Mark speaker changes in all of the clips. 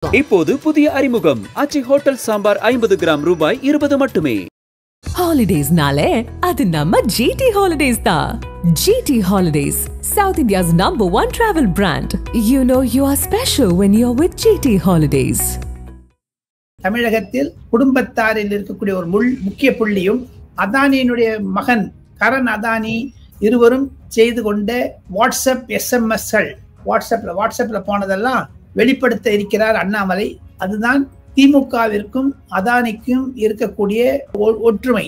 Speaker 1: இப்போது புதிய அறிமுகம் அச்சி ஹோட்டல் சாம்பார் 50 கிராம் ரூபாய் 20 மட்டுமே.
Speaker 2: Holidays-nale adu namma GT Holidays da. GT Holidays, South India's #1 travel brand. You know you are special when you're with GT Holidays.
Speaker 3: தமிழகத்தில் குடும்பத்தாரில் இருக்கக்கூடிய ஒரு முக்கிய புள்ளியும் அதானியினுடைய மகன் கரண் அதானி இருவரும் செய்து கொண்ட வாட்ஸ்அப் எஸ்எம்எஸ்கள் வாட்ஸ்அப்ல போனதெல்லாம் வெளிப்படுத்த இருக்கிறார் அண்ணாமலை. அதுதான் திமுகவிற்கும் அதானிக்கும் இருக்கக்கூடிய ஒற்றுமை.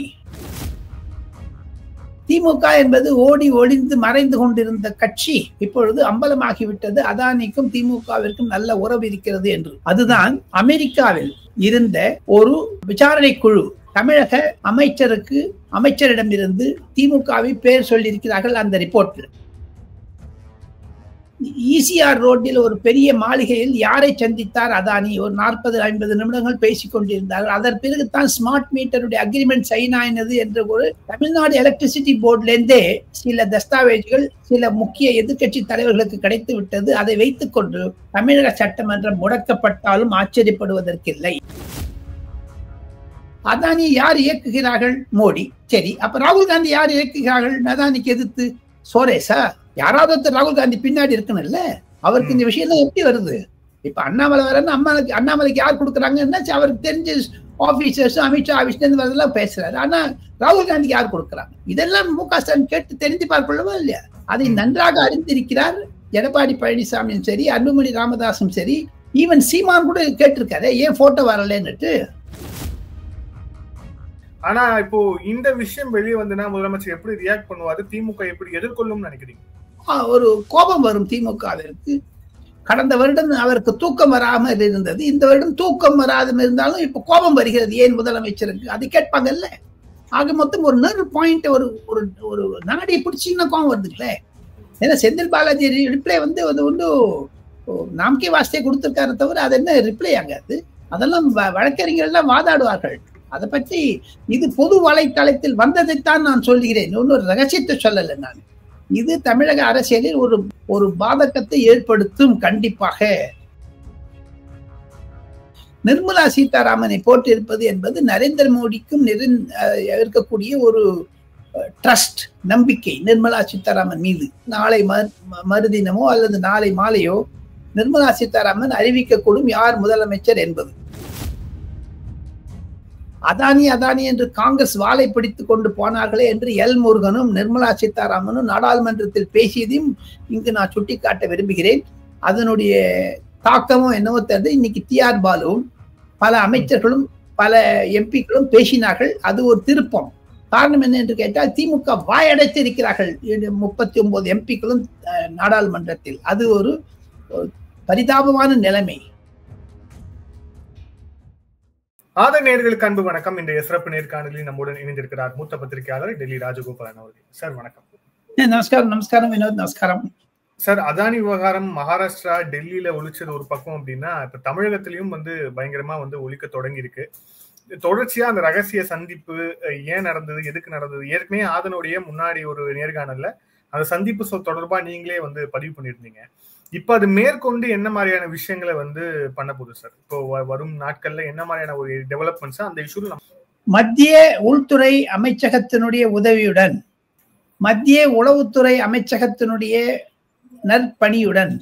Speaker 3: திமுக என்பது ஓடி ஒளிந்து மறைந்து கொண்டிருந்த கட்சி இப்பொழுது அம்பலமாகிவிட்டது. அதானிக்கும் திமுகவிற்கும் நல்ல உறவு இருக்கிறது என்று. அதுதான் அமெரிக்காவில் இருந்த ஒரு விசாரணை குழு தமிழக அமைச்சரிடமிருந்து திமுகவை பேர் சொல்லியிருக்கிறார்கள். அந்த ரிப்போர்ட்ல ஈசிஆர் ரோட்டில் ஒரு பெரிய மாளிகையில் யாரை சந்தித்தார் அதானி? ஒரு 40-50 நிமிடங்கள் பேசிக் கொண்டிருந்தார்கள். அதன் பிறகுதான் ஸ்மார்ட் மீட்டருடைய அக்ரிமெண்ட் சைன் ஆயினது என்ற ஒரு தமிழ்நாடு எலக்ட்ரிசிட்டி போர்டுல இருந்தே சில தஸ்தாவேஜுகள் சில முக்கிய எதிர்கட்சி தலைவர்களுக்கு கிடைத்து விட்டது. அதை வைத்துக் கொண்டு தமிழக சட்டமன்றம் முடக்கப்பட்டாலும் ஆச்சரியப்படுவதற்கில்லை. அதானி யார் இயக்குகிறார்கள்? மோடி. சரி, அப்ப ராகுல் காந்தி யார் இயக்குகிறார்கள்? அதானிக்கு எதிர்த்து சோரேசா? யாராவது ராகுல் காந்தி பின்னாடி இருக்கணும்ல. அவருக்கு இந்த விஷயம் எப்படி வருது? இப்ப அண்ணாமலை வரன்னு அண்ணாமலைக்கு யார் கொடுக்குறாங்கன்னா அவருக்கு தெரிஞ்ச ஆபீசர்ஸ் அமித்ஷா ஆபீஸ்ல இருந்து வரதெல்லாம் பேசுறாரு. ஆனா ராகுல் காந்திக்கு யார் கொடுக்குறாங்க? இதெல்லாம் மு.க. ஸ்டாலின் கேட்டு தெரிந்து பார்க்கொள்ளவா இல்லையா? அதை நன்றாக அறிந்திருக்கிறார் எடப்பாடி பழனிசாமியும் சரி, அன்புமணி ராமதாசும் சரி, ஈவன் சீமான் கூட கேட்டிருக்காரு ஏன் போட்டோ வரலன்னுட்டு.
Speaker 4: ஆனா இப்போ இந்த விஷயம் வெளியே வந்துன்னா முதலமைச்சர் எப்படி ரியாக்ட் பண்ணுவாரு? திமுக எப்படி எதிர்கொள்ளும் நினைக்கிறீங்க?
Speaker 3: ஒரு கோபம் வரும் திமுகவிற்கு. கடந்த வருடம் அவருக்கு தூக்கம் வராமல் இருந்தது. இந்த வருடம் தூக்கம் வராத இருந்தாலும் இப்ப கோபம் வருகிறது. ஏன் முதலமைச்சருக்கு? அதை கேட்பாங்கல்ல. ஆக மொத்தம் ஒரு நர்வ் பாயிண்ட், ஒரு நாடியை பிடிச்சிங்கன்னா கோபம் வருதுங்களே. ஏன்னா செந்தில் பாலாஜி ரிப்ளை அது நாம்கே வாஸ்தே கொடுத்திருக்காரு தவிர அது என்ன ரிப்ளை ஆகாது. அதெல்லாம் வழக்கறிஞர்கள் வாதாடுவார்கள். அதை பற்றி இது பொது வலைத்தளத்தில் வந்ததைத்தான் நான் சொல்லுகிறேன். இன்னொரு ரகசியத்தை சொல்லலை நான். இது தமிழக அரசியலில் ஒரு பாதகத்தை ஏற்படுத்தும். கண்டிப்பாக நிர்மலா சீதாராமனை போட்டிருப்பது என்பது நரேந்திர மோடிக்கும் இருக்கக்கூடிய ஒரு ட்ரஸ்ட், நம்பிக்கை நிர்மலா சீதாராமன் மீது. நாளை மறுதினமோ அல்லது நாளை மாலையோ நிர்மலா சீதாராமன் அறிவிக்கக்கூடும் யார் முதலமைச்சர் என்பது. அதானி என்று காங்கிரஸ் வாளை பிடித்துக் கொண்டு போனார்களே என்று எல் முருகனும் நிர்மலா சீதாராமனும் நாடாளுமன்றத்தில் பேசியதையும் இங்கு நான் சுட்டிக்காட்ட விரும்புகிறேன். அதனுடைய தாக்கமும் என்னவோ தெரிந்து இன்னைக்கு டிஆர் பாலுவும் பல அமைச்சர்களும் பல எம்பிக்களும் பேசினார்கள். அது ஒரு திருப்பம். காரணம் என்ன என்று கேட்டால் திமுக வாயடைத்து இருக்கிறார்கள் 39 எம்பிக்களும் நாடாளுமன்றத்தில். அது ஒரு பரிதாபமான நிலைமை.
Speaker 4: ஆதர் நேயர்களுக்கு அன்பு வணக்கம். இன்றைய சிறப்பு நேர்காணலில் நம்முடன் இணைந்திருக்கிறார் மூத்த பத்திரிகையாளர் டெல்லி ராஜகோபாலன் அவர்கள். சார் வணக்கம்.
Speaker 3: நமஸ்காரம் வினோத். நமஸ்காரம்
Speaker 4: சார். அதானி விவகாரம் மகாராஷ்டிரா டெல்லியில ஒழிச்சது ஒரு பக்கம் அப்படின்னா, இப்ப தமிழகத்திலயும் பயங்கரமா ஒழிக்க தொடங்கி இருக்கு. தொடர்ச்சியா அந்த ரகசிய சந்திப்பு ஏன் நடந்தது, எதுக்கு நடந்தது, ஏற்கனவே ஆதனுடைய முன்னாடி ஒரு நேர்காணல்ல அந்த சந்திப்பு தொடர்பா நீங்களே பதிவு பண்ணியிருந்தீங்க. இப்ப அது மேற்கொண்டு என்ன மாதிரியான விஷயங்களை பண்ண போகுது சார்? இப்போ வரும் நாட்கள்ல என்ன மாதிரியான ஒரு டெவலப்மெண்ட்ஸ் அந்த இஷ்யூல?
Speaker 3: மத்திய உள்துறை அமைச்சகத்தினுடைய உதவியுடன், மத்திய உளவுத்துறை அமைச்சகத்தினுடைய நற்பணியுடன்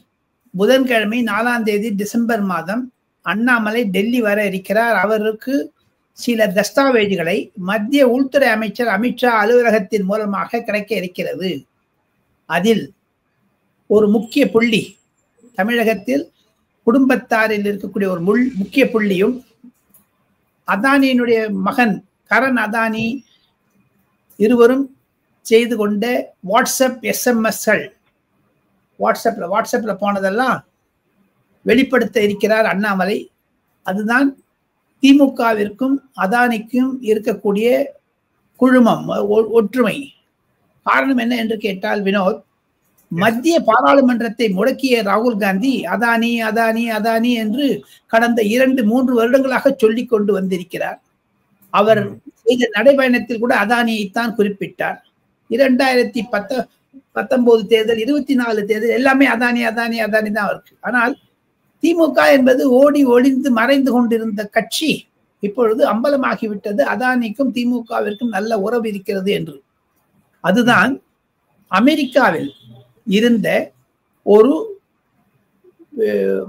Speaker 3: புதன்கிழமை 4ஆம் தேதி டிசம்பர் மாதம் அண்ணாமலை டெல்லி வர இருக்கிறார். அவருக்கு சில தஸ்தாவேஜுகளை மத்திய உள்துறை அமைச்சர் அமித்ஷா அலுவலகத்தின் மூலமாக கிடைக்க இருக்கிறது. அதில் ஒரு முக்கிய புள்ளி, தமிழகத்தில் குடும்பத்தாரில் இருக்கக்கூடிய ஒரு முக்கிய புள்ளியும் அதானியினுடைய மகன் கரண் அதானி இருவரும் செய்து கொண்ட வாட்ஸ்அப் எஸ்எம்எஸ்கள் வாட்ஸ்அப்ல போனதெல்லாம் வெளிப்படுத்த இருக்கிறார் அண்ணாமலை. அதுதான் திமுகவிற்கும் அதானிக்கும் இருக்கக்கூடிய குழுமம், ஒற்றுமை. காரணம் என்ன என்று கேட்டால் வினோத், மத்திய பாராளுமன்றத்தை முடக்கிய ராகுல் காந்தி அதானி என்று கடந்த 2-3 வருடங்களாக சொல்லிக் கொண்டு வந்திருக்கிறார். அவர் செய்த நடைபயணத்தில் கூட அதானியைத்தான் குறிப்பிட்டார். 2019 தேர்தல், 24 தேர்தல் எல்லாமே அதானி தான் இருக்கு. ஆனால் திமுக என்பது ஓடி ஒளிந்து மறைந்து கொண்டிருந்த கட்சி இப்பொழுது அம்பலமாகிவிட்டது. அதானிக்கும் திமுகவிற்கும் நல்ல உறவு இருக்கிறது என்று. அதுதான் அமெரிக்காவில் இருந்த ஒரு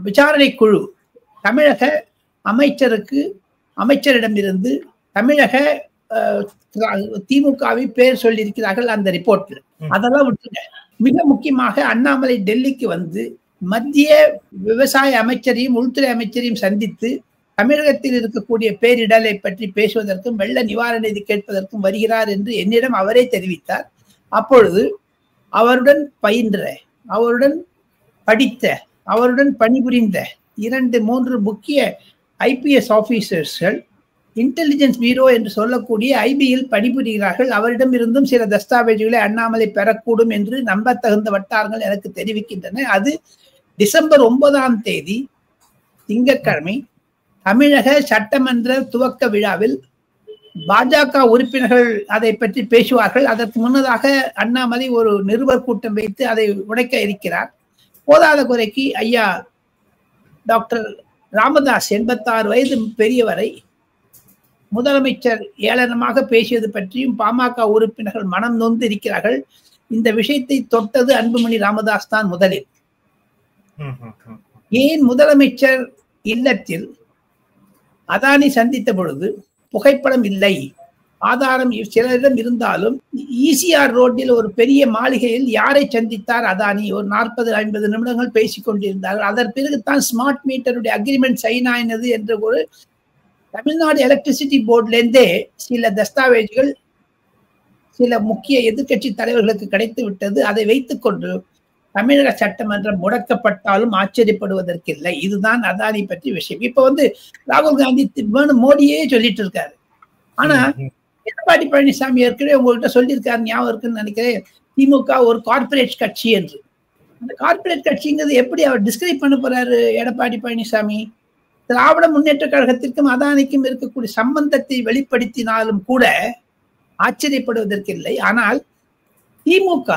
Speaker 3: விசாரணை குழு தமிழக அமைச்சரிடமிருந்து தமிழக திமுகவை பேர் சொல்லியிருக்கிறார்கள் அந்த ரிப்போர்ட்ல. அதெல்லாம் விட்டுங்க. மிக முக்கியமாக அண்ணாமலை டெல்லிக்கு வந்து மத்திய விவசாய அமைச்சரையும் உள்துறை அமைச்சரையும் சந்தித்து தமிழகத்தில் இருக்கக்கூடிய பேரிடரை பற்றி பேசுவதற்கும் வெள்ள நிவாரண நிதி கேட்பதற்கும் வருகிறார் என்று என்னிடம் அவரே தெரிவித்தார். அப்பொழுது அவருடன் பயின்ற, அவருடன் படித்த, அவருடன் பணிபுரிந்த 2-3 முக்கிய ஐபிஎஸ் ஆபீசர்ஸ்கள் இன்டெலிஜென்ஸ் பியூரோ என்று சொல்லக்கூடிய ஐபியில் பணிபுரிகிறார்கள். அவரிடம் இருந்தும் சில தஸ்தாவேஜுகளை அண்ணாமலை பெறக்கூடும் என்று நம்பத்தகுந்த வட்டாரங்கள் எனக்கு தெரிவிக்கின்றன. அது டிசம்பர் 9ஆம் தேதி திங்கட்கிழமை தமிழக சட்டமன்ற துவக்க விழாவில் பாஜக உறுப்பினர்கள் அதை பற்றி பேசுவார்கள். அதற்கு முன்னதாக அண்ணாமலை ஒரு நிருபர் கூட்டம் வைத்து அதை உடைக்க இருக்கிறார். போதாத குறைக்கு ஐயா டாக்டர் ராமதாஸ் 86 வயது பெரியவரை முதலமைச்சர் ஏளனமாக பேசியது பற்றியும் பாமக உறுப்பினர்கள் மனம் நொந்து இருக்கிறார்கள். இந்த விஷயத்தை தொட்டது அன்புமணி ராமதாஸ் தான் முதலில். ஏன் முதலமைச்சர் இல்லத்தில் அதானி சந்தித்த பொழுது புகைப்படம் இல்லை, ஆதாரம் சிலரிடம் இருந்தாலும் ஈசிஆர் ரோட்டில் ஒரு பெரிய மாளிகையில் யாரை சந்தித்தார் அதானி? ஒரு 40-50 நிமிடங்கள் பேசிக் கொண்டிருந்தார்கள். அதன் பிறகுதான் ஸ்மார்ட் மீட்டருடைய அக்ரிமெண்ட் சைன் ஆயினது என்ற ஒரு தமிழ்நாடு எலக்ட்ரிசிட்டி போர்டுல இருந்தே சில தஸ்தாவேஜுகள் சில முக்கிய எதிர்கட்சி தலைவர்களுக்கு கிடைத்து விட்டது. அதை வைத்துக் கொண்டு தமிழக சட்டமன்றம் முடக்கப்பட்டாலும் ஆச்சரியப்படுவதற்கில்லை. இதுதான் அதானி பற்றி விஷயம். இப்ப வந்து ராகுல் காந்தி மோடியே சொல்லிட்டு இருக்காரு. ஆனா எடப்பாடி பழனிசாமி ஏற்கனவே உங்கள்கிட்ட சொல்லியிருக்காரு, ஞாபகம் இருக்குன்னு நினைக்கிறேன், திமுக ஒரு கார்பரேட் கட்சி என்று. அந்த கார்பரேட் கட்சிங்கிறது எப்படி அவர் டிஸ்கிரைப் பண்ண போறாரு எடப்பாடி பழனிசாமி? திராவிட முன்னேற்ற கழகத்திற்கும் அதானிக்கும் இருக்கக்கூடிய சம்பந்தத்தை வெளிப்படுத்தினாலும் கூட ஆச்சரியப்படுவதற்கில்லை. ஆனால் திமுக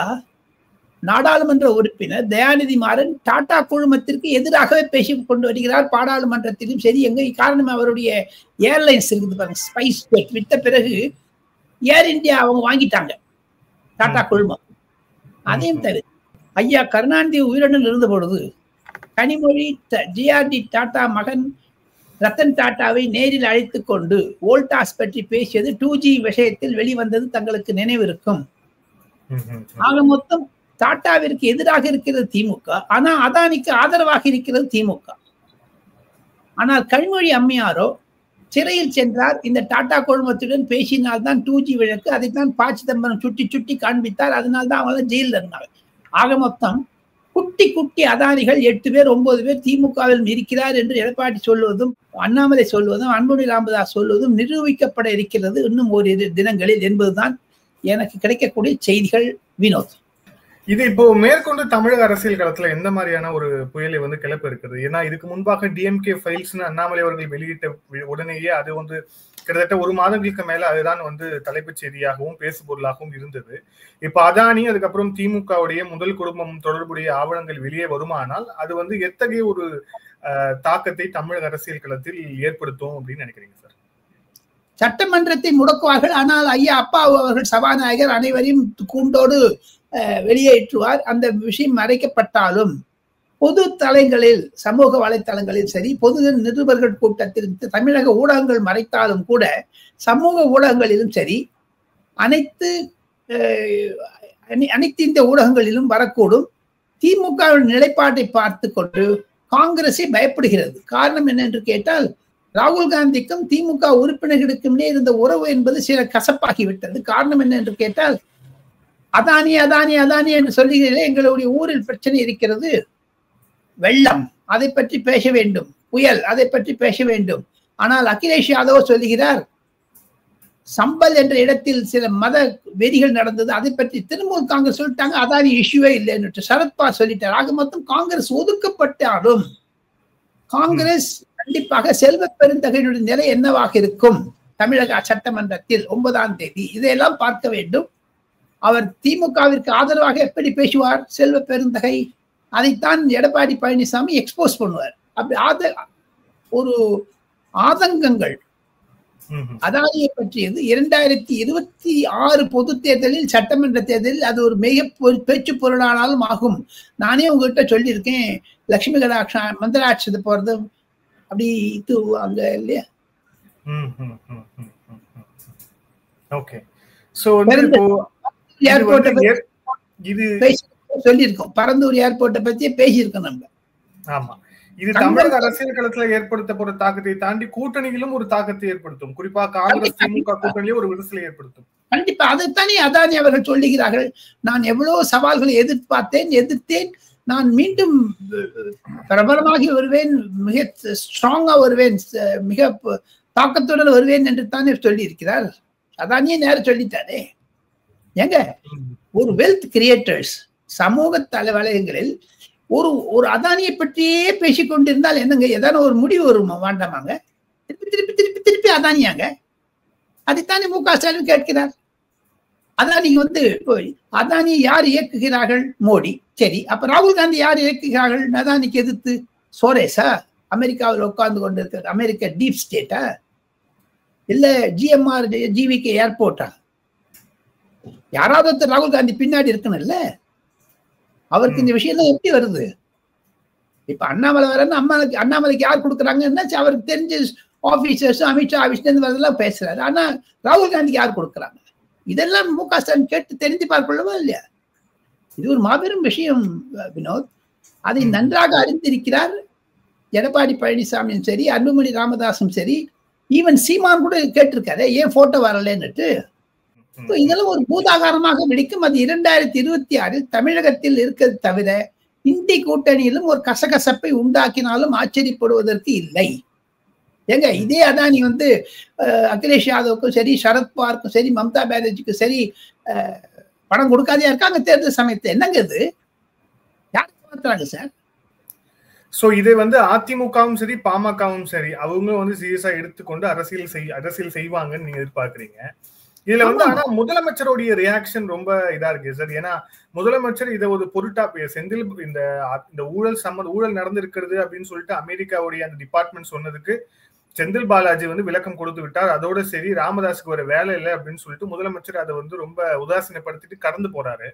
Speaker 3: நாடாளுமன்ற உறுப்பினர் தயாநிதி மாறன் டாடா குழுமத்திற்கு எதிராகவே பேசிக் கொண்டு வருகிறார். பாராளுமன்றத்திலும் சரி. எங்க காரணம் அவருடைய ஏர்லைன்ஸ் இருக்குது பாருங்க, ஸ்பைஸ் ஜெட் விட்ட பிறகு ஏர் இந்தியா அவங்க வாங்கிட்டாங்க டாடா குழுமம். அதையும் தவிர ஐயா கருணாநிதி உயிருடன் இருந்த பொழுது கனிமொழி ஜிஆர்டி டாடா மகன் ரத்தன் டாட்டாவை நேரில் அழைத்து கொண்டு வோல்டாஸ் பற்றி பேசியது 2G விஷயத்தில் வெளிவந்தது தங்களுக்கு நினைவு இருக்கும். ஆக மொத்தம் டாட்டாவிற்கு எதிராக இருக்கிறது திமுக, ஆனா அதானிக்கு ஆதரவாக இருக்கிறது திமுக. ஆனால் கனிமொழி அம்மையாரோ சிறையில் சென்றார். இந்த டாடா குழுமத்துடன் பேசினால்தான் 2G வழக்கு, அதைத்தான் ப. சிதம்பரம் சுட்டி சுட்டி காண்பித்தார். அதனால்தான் அவங்க ஜெயிலில் இருந்தாங்க. ஆக மொத்தம் குட்டி குட்டி அதானிகள் 8 பேர் 9 பேர் திமுகவில் இருக்கிறார் என்று எடப்பாடி சொல்வதும் அண்ணாமலை சொல்வதும் அன்புமணி ராமதாஸ் சொல்வதும் நிரூபிக்கப்பட இருக்கிறது இன்னும் ஓரிரு தினங்களில் என்பதுதான் எனக்கு கிடைக்கக்கூடிய செய்திகள். வினோத்,
Speaker 4: இது இப்போ மேற்கொண்டு தமிழக அரசியல் களத்துல எந்த மாதிரியான ஒரு புயலை வந்து கிளப்ப இருக்குது? ஏன்னா இதுக்கு முன்பாக டிஎம்கே ஃபைல்ஸ்னு அண்ணாமலை அவர்கள் வெளியிட்ட உடனேயே அது வந்து கிட்டத்தட்ட 1 மாதங்களுக்கு மேல அதுதான் வந்து தலைப்புச் செய்தியாகவும் பேசு பொருளாகவும் இருந்தது. இப்ப அதானி அதுக்கப்புறம் திமுகவுடைய முதல் குடும்பம் தொடர்புடைய ஆவணங்கள் வெளியே வருமானால் அது வந்து எத்தகைய ஒரு தாக்கத்தை தமிழக அரசியல் களத்தில் ஏற்படுத்தும் அப்படின்னு நினைக்கிறீங்க சார்?
Speaker 3: சட்டமன்றத்தை முடக்குவார்கள். ஆனால் ஐயா அப்பாவு அவர்கள் சபாநாயகர் அனைவரையும் கூண்டோடு வெளியேற்றுவார். அந்த விஷயம் மறைக்கப்பட்டாலும் பொது தளங்களில் சமூக வலைத்தளங்களில் சரி, பொது நிருபர்கள் கூட்டத்தில் தமிழக ஊடகங்கள் மறைத்தாலும் கூட சமூக ஊடகங்களிலும் சரி, அனைத்து இந்த ஊடகங்களிலும் வரக்கூடும். திமுக நிலைப்பாட்டை பார்த்து கொண்டு காங்கிரஸை பயப்படுகிறது. காரணம் என்ன என்று கேட்டால், ராகுல் காந்திக்கும் திமுக உறுப்பினர்களுக்கும் இருந்த உறவு என்பது சில கசப்பாகிவிட்டது. காரணம் என்ன என்று கேட்டால், அதானி அதானி அதானி என்று சொல்லுகிறீர்களே, எங்களுடைய ஊரில் பிரச்சனை இருக்கிறது, வெள்ளம் அதை பற்றி பேச வேண்டும், புயல் அதை பற்றி பேச வேண்டும். ஆனால் அகிலேஷ் யாதவ் சொல்லுகிறார், சம்பல் என்ற இடத்தில் சில மத வெறிகள் நடந்தது, அதை பற்றி திருமூல் காங்கிரஸ் சொல்லிட்டாங்க, அதானி இஷ்யூவே இல்லைன்னு சரத்பவார் சொல்லிட்டார். ஆக மொத்தம் காங்கிரஸ் ஒதுக்கப்பட்டாலும் காங்கிரஸ் கண்டிப்பாக செல்வ பெருந்தகையினுடைய நிலை என்னவாக இருக்கும் தமிழக சட்டமன்றத்தில் 9ஆம் தேதி இதையெல்லாம் பார்க்க வேண்டும். அவர் திமுகவிற்கு ஆதரவாக எப்படி பேசுவார் செல்வ பெருந்தகை, அதைத்தான் எடப்பாடி பழனிசாமி எக்ஸ்போஸ் பண்ணுவார். அப்படி ஒரு ஆதங்கங்கள் அதானியை பற்றியது 2026 பொது தேர்தலில், சட்டமன்ற தேர்தலில் அது ஒரு மிக பேச்சு பொருளானாலும் ஆகும். நானே உங்ககிட்ட சொல்லியிருக்கேன், லட்சுமி கடாட்சா மந்திராட்சத்தை போறது அப்படி இது அங்க இல்லையா.
Speaker 4: ஓகே, சோ ஏர்போர்ட்டை
Speaker 3: சொல்லியிருக்கோம், பரந்தூர் ஏர்போர்ட்டை பத்தி பேசியிருக்கோம் நம்ம.
Speaker 4: ஆமா, இது தமிழக அரசியல் களத்துல ஏற்படுத்த போற தாக்கத்தை தாண்டி கூட்டணிகளும் ஒரு தாக்கத்தை ஏற்படுத்தும். குறிப்பா காங்கிரஸ் திமுக கூட்டணியிலே ஒரு விரிசலை ஏற்படுத்தும்.
Speaker 3: கண்டிப்பா, அதைத்தானே அதானி அவர்கள் சொல்லுகிறார்கள். நான் எவ்வளவு சவால்களை எதிர்த்தேன், நான் மீண்டும் பிரபலமாகி வருவேன், மிக ஸ்ட்ராங்கா வருவேன், மிக தாக்கத்துடன் வருவேன் என்று தானே சொல்லி இருக்கிறார். அதானியே நேரம் சொல்லிட்டாரே. எங்க ஒரு வெல்த் கிரியேட்டர்ஸ் சமூக வலயங்களில் ஒரு அதானியை பற்றியே பேசிக்கொண்டிருந்தால் என்னங்க, ஏதாவது ஒரு முடிவு வருமா? வேண்டாமாங்க, திருப்பி திருப்பி திருப்பி திருப்பி அதானியாங்க. அதைத்தானே மு.க. ஸ்டாலின் கேட்கிறார். அதானி அதானியை யார் இயக்குகிறார்கள்? மோடி. சரி, அப்ப ராகுல் காந்தி யார் இயக்குகிறார்கள் அதானிக்கு எதிர்த்து? சோரேஸா? அமெரிக்காவில் உட்கார்ந்து கொண்டு இருக்கிற அமெரிக்கா டீப் ஸ்டேட்டா? இல்ல GMR GVK ஏர்போர்ட்டா? யாராவது ராகுல் காந்தி பின்னாடி இருக்கணும்ல. அவருக்கு இந்த விஷயம் எப்படி வருது? இப்ப அண்ணாமலை வரன்னு அண்ணாமலைக்கு யார் கொடுக்குறாங்கன்னா அவருக்கு தெரிஞ்ச ஆபீசர்ஸ், அமித்ஷா ஆபீஸ்ல இருந்து வரதெல்லாம் பேசுறாரு. ஆனா ராகுல் காந்திக்கு யார் கொடுக்குறாங்க? இதெல்லாம் மு.க. ஸ்டாலின் கேட்டு தெரிந்து பார்க்கொள்ளவா இல்லையா? இது ஒரு மாபெரும் விஷயம் வினோத். அதை நன்றாக அறிந்திருக்கிறார் எடப்பாடி பழனிசாமியும் சரி, அன்புமணி ராமதாசும் சரி, ஈவன் சீமான் கூட கேட்டிருக்காரு, ஏன் போட்டோ வரலன்னுட்டு. இதெல்லாம் ஒரு பூதாகாரமாக வெடிக்கும். அது 2026 தமிழகத்தில் இருக்கிறது தவிர இந்தி கூட்டணியிலும் ஒரு கசகசப்பை உண்டாக்கினாலும் ஆச்சரியப்படுவதற்கு இல்லை. ஏங்க, இதே அதானி அகிலேஷ் யாதவுக்கும் சரி, சரத்பவாருக்கும் சரி, மம்தா பானர்ஜிக்கும் சரி பணம் கொடுக்காதே இருக்காங்க தேர்தல் சமயத்தை. என்னங்க இது? யாருக்கு மாத்துறாங்க சார்?
Speaker 4: சோ இதை அதிமுகவும் சரி, பாமகவும் சரி, அவங்க சீரியஸா எடுத்துக்கொண்டு அரசியல் செய்வாங்கன்னு நீங்க எதிர்பார்க்கறீங்க. இதுல ஆனா முதலமைச்சருடைய ரியாக்ஷன் ரொம்ப இதா இருக்கு சார். ஏன்னா முதலமைச்சர் இதை ஒரு பொருட்டா செந்தில் இந்த ஊழல் நடந்திருக்கிறது அப்படின்னு சொல்லிட்டு அமெரிக்காவுடைய அந்த டிபார்ட்மெண்ட் சொன்னதுக்கு செந்தில் பாலாஜி விளக்கம் கொடுத்து விட்டார். அதோட சரி, ராமதாஸுக்கு ஒரு வேலை இல்லை அப்படின்னு சொல்லிட்டு முதலமைச்சர் அதை ரொம்ப உதாசீனப்படுத்திட்டு கடந்து போறாரு.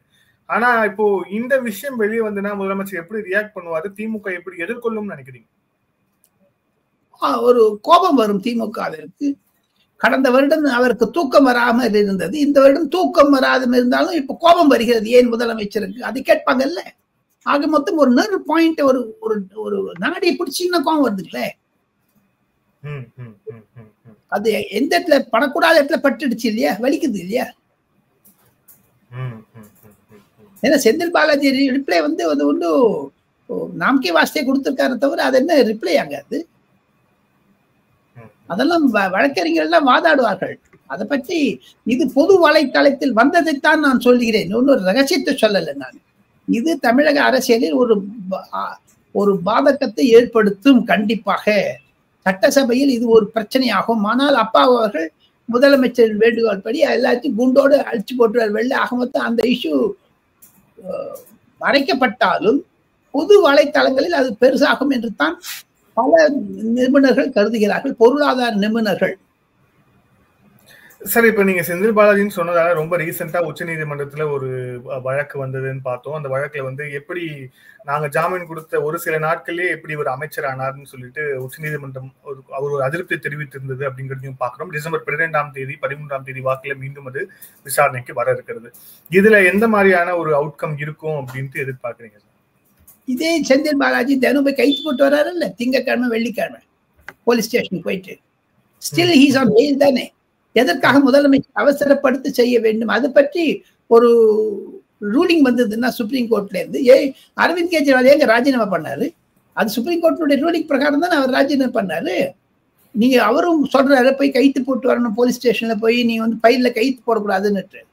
Speaker 4: ஆனா இப்போ இந்த விஷயம் வெளியே வந்துன்னா முதலமைச்சர் எப்படி ரியாக்ட் பண்ணுவாரு? திமுக எப்படி எதிர்கொள்ளும்னு நினைக்கிறீங்க?
Speaker 3: ஒரு கோபம் வரும் திமுகவிற்கு. கடந்த வருடம் அவருக்கு தூக்கம் வராமல் இருந்தது, இந்த வருடம் தூக்கம் வராமல் இருந்தாலும் இப்ப கோபம் வருகிறது. ஏன் முதலமைச்சருக்கு? அது கேட்பாங்கல்ல. ஆக மொத்தம் ஒரு நர்வ் பாயிண்ட், ஒரு நாடியை பிடிச்சிங்கன்னா கோபம் வருதுல்ல. அது எந்த இடத்துல படக்கூடாத இடத்துல பட்டுடுச்சு இல்லையா, வலிக்குது இல்லையா. ஏன்னா செந்தில் பாலாஜி ரிப்ளை நாம்கே வாஸ்தே கொடுத்திருக்காரு தவிர அது என்ன ரிப்ளை ஆகாது. அதெல்லாம் வழக்கறிஞர்கள் வாதாடுவார்கள். அதை பற்றி இது பொது வலைத்தளத்தில் வந்ததைத்தான் நான் சொல்கிறேன், இன்னொரு ரகசியத்தை சொல்லலை நான். இது தமிழக அரசியலில் ஒரு பாதகத்தை ஏற்படுத்தும். கண்டிப்பாக சட்டசபையில் இது ஒரு பிரச்சனையாகும். ஆனால் அப்பா அவர்கள் முதலமைச்சரின் வேண்டுகோள் படி எல்லாத்தையும் குண்டோடு அழிச்சு போட்டுவார் வெளில. ஆக மொத்தம் அந்த இஷ்யூ மறைக்கப்பட்டாலும் பொது வலைத்தளங்களில் அது பெருசாகும் என்று தான் பல நிபுணர்கள் கருதுகிறார்கள், பொருளாதார நிபுணர்கள்.
Speaker 4: சார், இப்ப நீங்க செந்தில் பாலாஜின்னு சொன்னதால ரொம்ப ரீசெண்டா உச்ச நீதிமன்றத்துல ஒரு வழக்கு வந்ததுன்னு பார்த்தோம். அந்த வழக்குல எப்படி நாங்க ஜாமீன் கொடுத்த ஒரு சில நாட்கள்லயே எப்படி ஒரு அமைச்சர் ஆனார்னு சொல்லிட்டு உச்ச நீதிமன்றம் அவர் ஒரு அதிருப்தி தெரிவித்திருந்தது அப்படிங்கிறதையும் பாக்குறோம். டிசம்பர் 12ஆம் தேதி 13ஆம் தேதி வாக்குல மீண்டும் அது விசாரணைக்கு வர இருக்கிறது. இதுல எந்த மாதிரியான ஒரு அவுட்கம் இருக்கும் அப்படின்ட்டு எதிர்பார்க்கறீங்க?
Speaker 3: இதே செந்தில் பாலாஜி தினம் போய் கைது போட்டு வர்றாரு இல்ல, திங்கக்கிழமை வெள்ளிக்கிழமை போலீஸ் ஸ்டேஷனுக்கு போயிட்டு. ஸ்டில் ஹீஸ் ஆன் பெயில் தானே. எதற்காக முதலமைச்சர் அவசரப்படுத்தி செய்ய வேண்டும்? அது பற்றி ஒரு ரூலிங் வந்ததுன்னா சுப்ரீம் கோர்ட்ல இருந்து, அரவிந்த் கெஜ்ரிவால் ஏங்க ராஜினாமா பண்ணாரு? அது சுப்ரீம் கோர்ட்டுடைய ரூலிங் பிரகாரம் தானே அவர் ராஜினாமா பண்ணாரு. நீங்க அவரும் சொல்றாரு போய் கைத்து போட்டு வரணும் போலீஸ் ஸ்டேஷன்ல போய், நீ பைல்ல கைத்து போடக்கூடாதுன்னு.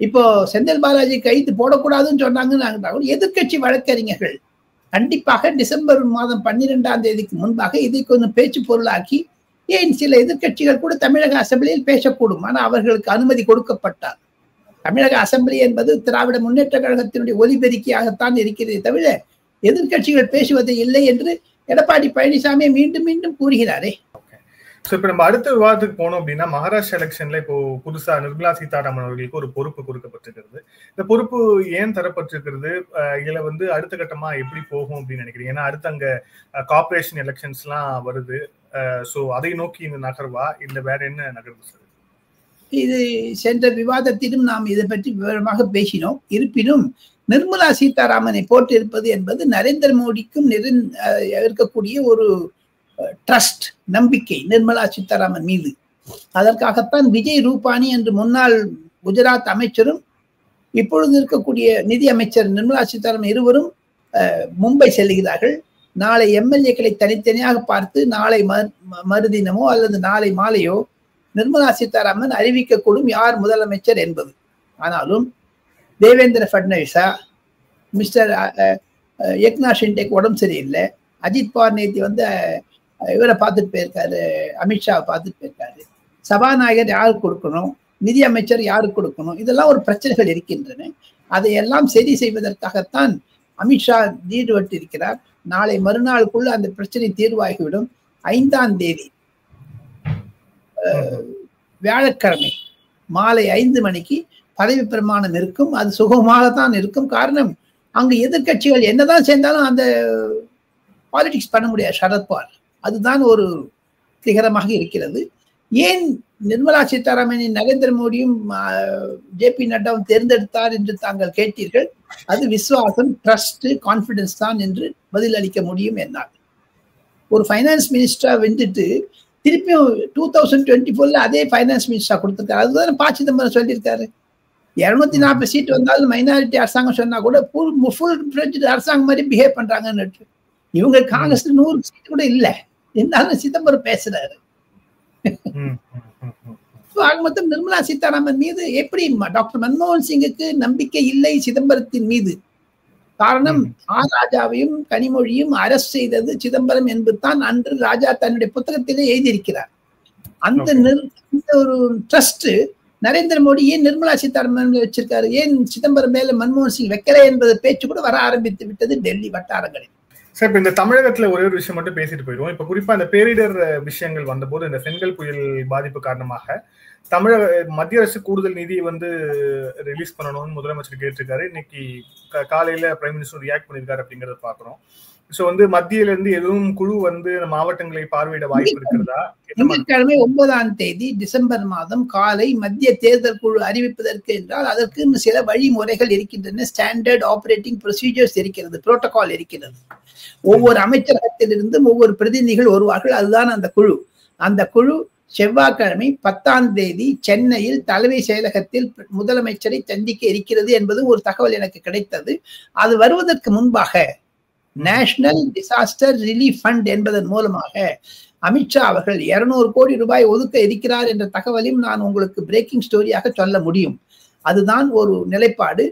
Speaker 3: இப்போ செந்தில் பாலாஜி கைது போடக்கூடாதுன்னு சொன்னாங்க. எதிர்கட்சி வழக்கறிஞர்கள் கண்டிப்பாக டிசம்பர் மாதம் 12ஆம் தேதிக்கு முன்பாக இதை கொஞ்சம் பேச்சு பொருளாக்கி, ஏன் சில எதிர்கட்சிகள் கூட தமிழக அசெம்பிளியில் பேசக்கூடும், ஆனால் அவர்களுக்கு அனுமதி கொடுக்கப்பட்டார். தமிழக அசெம்பிளி என்பது திராவிட முன்னேற்ற கழகத்தினுடைய ஒலிபெருக்கியாகத்தான் இருக்கிறதே தவிர எதிர்கட்சிகள் பேசுவது இல்லை என்று எடப்பாடி பழனிசாமி மீண்டும் மீண்டும் கூறுகிறாரே.
Speaker 4: சோ இப்ப நம்ம அடுத்த விவாதத்துக்கு போனோம் அப்படின்னா, மகாராஷ்டிரா எலெக்ஷன்ல இப்போ புதுசா நிர்மலா சீதாராமன் அவர்களுக்கு ஒரு பொறுப்பு கொடுக்கப்பட்டிருக்கிறது. இந்த பொறுப்பு ஏன் தரப்பட்டிருக்கிறது, இதுல வந்து அடுத்த கட்டமா எப்படி போகும் அப்படின்னு நினைக்கிறீங்க? ஏன்னா அடுத்து அங்க கார்பரேஷன் எலெக்ஷன்ஸ் எல்லாம் வருது. சோ அதை நோக்கி இந்த நகர்வா இல்ல வேற என்ன நகர்வு சார்?
Speaker 3: இது சென்ற விவாதத்திலும் நாம் இதை பற்றி விவரமாக பேசினோம். இருப்பினும் நிர்மலா சீதாராமனை போட்டிருப்பது என்பது நரேந்திர மோடிக்கும் இருக்கக்கூடிய ஒரு ட்ரஸ்ட், நம்பிக்கை நிர்மலா சீதாராமன் மீது. அதற்காகத்தான் விஜய் ரூபானி என்று முன்னாள் குஜராத் அமைச்சரும் இப்பொழுது இருக்கக்கூடிய நிதி அமைச்சர் நிர்மலா சீதாராமன் இருவரும் மும்பை செல்கிறார்கள். நாளை எம்எல்ஏக்களை தனித்தனியாக பார்த்து நாளை மறுதினமோ அல்லது நாளை மாலையோ நிர்மலா சீதாராமன் அறிவிக்கக்கூடும் யார் முதலமைச்சர் என்பது. ஆனாலும் தேவேந்திர பட்னவிஸா, மிஸ்டர் ஏக்நாத் ஷிண்டேக்கு உடம்பு சரியில்லை, அஜித் பவார் நேத்தி வந்து இவரை பார்த்துட்டு போயிருக்காரு, அமித்ஷாவை பார்த்துட்டு போயிருக்காரு, சபாநாயகர் யாருக்கு கொடுக்கணும், நிதி அமைச்சர் யாருக்கு கொடுக்கணும், இதெல்லாம் ஒரு பிரச்சனைகள் இருக்கின்றன. அதையெல்லாம் சரி செய்வதற்காகத்தான் அமித்ஷா ஈடுபட்டு இருக்கிறார். நாளை மறுநாளுக்குள்ள அந்த பிரச்சனை தீர்வாகிவிடும். 5ஆம் தேதி வியாழக்கிழமை மாலை 5 மணிக்கு பதவி பிரமாணம் இருக்கும். அது சுகமாகத்தான் இருக்கும். காரணம், அங்கு எதிர்கட்சிகள் என்னதான் சேர்ந்தாலும் அந்த பாலிடிக்ஸ் பண்ண முடியாது சரத்பவார். அதுதான் ஒரு சிகரமாக இருக்கிறது. ஏன் நிர்மலா சீதாராமனை நரேந்திர மோடியும் ஜேபி நட்டாவும் தேர்ந்தெடுத்தார் என்று தாங்கள் கேட்டீர்கள். அது விசுவாசம், ட்ரஸ்ட், கான்பிடன்ஸ் தான் என்று பதில் அளிக்க முடியும் என்னால். ஒரு ஃபைனான்ஸ் மினிஸ்டரா வந்துட்டு திருப்பியும் 2024 அதே ஃபைனான்ஸ் மினிஸ்டரா கொடுத்திருக்காரு. அதுதான் ப. சிதம்பரம் சொல்லியிருக்காரு. 240 சீட் வந்தாலும் மைனாரிட்டி அரசாங்கம் சொன்னா கூட ஃபுல் அரசாங்கம் மாதிரி பிஹேவ் பண்றாங்கன்னு. இவங்க காங்கிரஸ்ல 100 சீட் கூட இல்லை, இருந்தாலும் சிதம்பரம் பேசுறாரு. மொத்தம் நிர்மலா சீதாராமன் மீது எப்படி டாக்டர் மன்மோகன் சிங்குக்கு நம்பிக்கை இல்லை சிதம்பரத்தின் மீது. காரணம், ராஜாவையும் கனிமொழியும் அரஸ்ட் செய்தது சிதம்பரம் என்பதுதான் அன்று ராஜா தன்னுடைய புத்தகத்திலே எழுதியிருக்கிறார். அந்த ஒரு ட்ரஸ்ட் நரேந்திர மோடி ஏன் நிர்மலா சீதாராமன் வச்சிருக்காரு, ஏன் சிதம்பரம் மேல மன்மோகன் சிங் வைக்கல என்பது பேச்சு கூட வர ஆரம்பித்து விட்டது டெல்லி வட்டாரங்களில்.
Speaker 4: சார், இப்ப இந்த தமிழகத்துல ஒரே ஒரு விஷயம் மட்டும் பேசிட்டு போயிடுவோம். இப்ப குறிப்பா இந்த பேரிடர் விஷயங்கள் வந்தபோது, இந்த செங்கல் புயல் பாதிப்பு காரணமாக தமிழக மத்திய அரசு கூடுதல் நிதியை வந்து ரிலீஸ் பண்ணணும்னு முதலமைச்சர் கேட்டிருக்காரு. இன்னைக்கு காலையில பிரைம் மினிஸ்டர் ரியாக்ட் பண்ணிருக்காரு அப்படிங்கறத பாக்குறோம். சோ வந்து மத்தியில இருந்து எதுவும் குழு வந்து மாவட்டங்களை பார்வையிட வாய்ப்பு இருக்கிறதா?
Speaker 3: திங்கட்கிழமை 9ஆம் தேதி டிசம்பர் மாதம் காலை மத்திய தேர்தல் குழு அறிவிப்பதற்கு என்றால் அதற்கு சில வழிமுறைகள் இருக்கின்றன. ஸ்டாண்டர்ட் ஆபரேட்டிங் ப்ரொசீஜர்ஸ் இருக்கிறது, புரோட்டோகால் இருக்கிறது. ஒவ்வொரு அமைச்சரகத்திலிருந்தும் ஒவ்வொரு பிரதிநிதிகள் வருவார்கள். அதுதான் அந்த குழு. அந்த குழு செவ்வாய்க்கிழமை 10ஆம் தேதி சென்னையில் தலைமை செயலகத்தில் முதலமைச்சரை சந்திக்க இருக்கிறது என்பது ஒரு தகவல் எனக்கு கிடைத்தது. அது வருவதற்கு முன்பாக நேஷனல் டிசாஸ்டர் ரிலீஃப் ஃபண்ட் என்பதன் மூலமாக அமித்ஷா அவர்கள் 200 கோடி ரூபாய் ஒதுக்க இருக்கிறார் என்ற தகவலையும் நான் உங்களுக்கு பிரேக்கிங் ஸ்டோரியாக சொல்ல முடியும். அதுதான் ஒரு நிலைப்பாடு.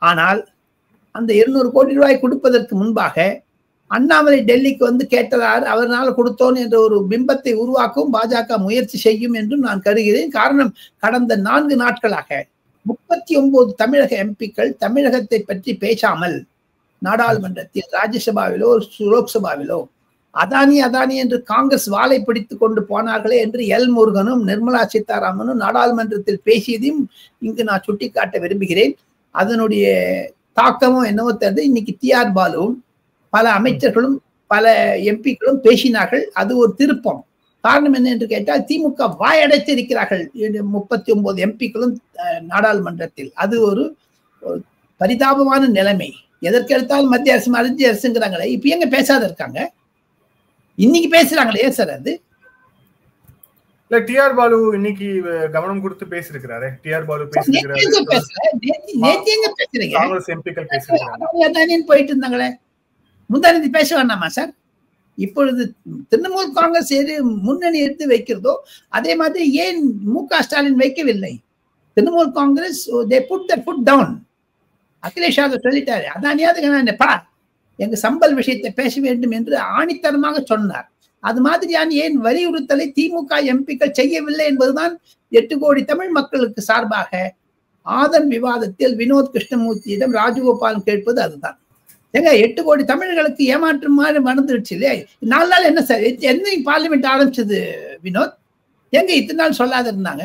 Speaker 3: ஆனால் அந்த 200 கோடி ரூபாய் கொடுப்பதற்கு முன்பாக அண்ணாமலை டெல்லிக்கு வந்து கேட்டதார், அவரால் கொடுத்தோன் என்ற ஒரு பிம்பத்தை உருவாக்கும் பாஜக முயற்சி செய்யும் என்றும் நான் கருதுகிறேன். காரணம், கடந்த 4 நாட்களாக 39 தமிழக எம்பிக்கள் தமிழகத்தை பற்றி பேசாமல் நாடாளுமன்றத்தில், ராஜ்யசபாவிலோ லோக்சபாவிலோ அதானி அதானி என்று காங்கிரஸ் வாளை பிடித்துக் கொண்டு போனார்களே என்று எல் முருகனும் நிர்மலா சீதாராமனும் நாடாளுமன்றத்தில் பேசியதையும் இங்கு நான் சுட்டிக்காட்ட விரும்புகிறேன். அதனுடைய தாக்கமும் என்னவோ தெரிந்து இன்னைக்கு TR பாலுவும் பல அமைச்சர்களும் பல எம்பிக்களும் பேசினார்கள். அது ஒரு திருப்பம். காரணம் என்ன என்று கேட்டால், திமுக வாயடைத்து இருக்கிறார்கள் 39 எம்பிக்களும் நாடாளுமன்றத்தில். அது ஒரு பரிதாபமான நிலைமை. எதற்கெடுத்தாலும் மத்திய அரசு மத்திய அரசுங்கிறாங்களே, இப்ப எங்க பேசாத இருக்காங்க? இன்னைக்கு பேசுறாங்களே சார். அது
Speaker 4: இல்ல, TR பாலு இன்னைக்கு கவனம் கொடுத்து பேசிருக்கிறாரு. TR பாலு பேசிருக்கிறாரு. காங்கிரஸ் எம்பிக்கள் பேசிருக்காங்க.
Speaker 3: போயிட்டு இருந்தாங்களே, முந்தானதி பேச வேண்டாமா சார்? இப்பொழுது திரிணாமுல் காங்கிரஸ் எது முன்னணி எடுத்து வைக்கிறதோ அதே மாதிரி ஏன் மு.க. ஸ்டாலின் வைக்கவில்லை? Trinamool Congress they put their foot down. Akhilesh Yadav சொல்லிட்டாரு, அதானியாவது பா எங்க சம்பல் விஷயத்தை பேச வேண்டும் என்று ஆணித்தரமாக சொன்னார். அது மாதிரியான ஏன் வலியுறுத்தலை திமுக எம்பிக்கள் செய்யவில்லை என்பதுதான் 8 கோடி தமிழ் மக்களுக்கு சார்பாக ஆதன் விவாதத்தில் வினோத் கிருஷ்ணமூர்த்தியிடம் ராஜகோபாலன் கேட்பது அதுதான். ஏங்க 8 கோடி தமிழர்களுக்கு ஏமாற்று மாதிரி மறந்துடுச்சு இல்லையா? 4 நாள் என்ன சார் என்ன பார்லிமெண்ட் ஆரம்பிச்சது வினோத்? எங்க இத்தனை நாள் சொல்லாத இருந்தாங்க?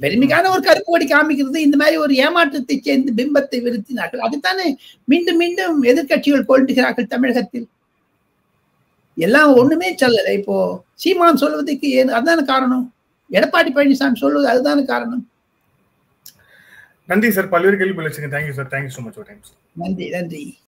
Speaker 3: பெருமைக்கான ஒரு கருப்பு கொடி காமிக்கிறது, இந்த மாதிரி ஒரு ஏமாற்றத்தை சேர்ந்து பிம்பத்தை விருத்தினார்கள். அதுதானே மீண்டும் மீண்டும் எதிர்கட்சிகள் கொள்ளுகிறார்கள் தமிழகத்தில். எல்லாம் ஒண்ணுமே சொல்லல. இப்போ சீமான் சொல்வதற்கு அதுதான காரணம், எடப்பாடி பழனிசாமி சொல்வது அதுதான காரணம்.
Speaker 4: நன்றி சார், பல்வேறு கேள்வி. Thank you sir, thank you so much.
Speaker 3: நன்றி.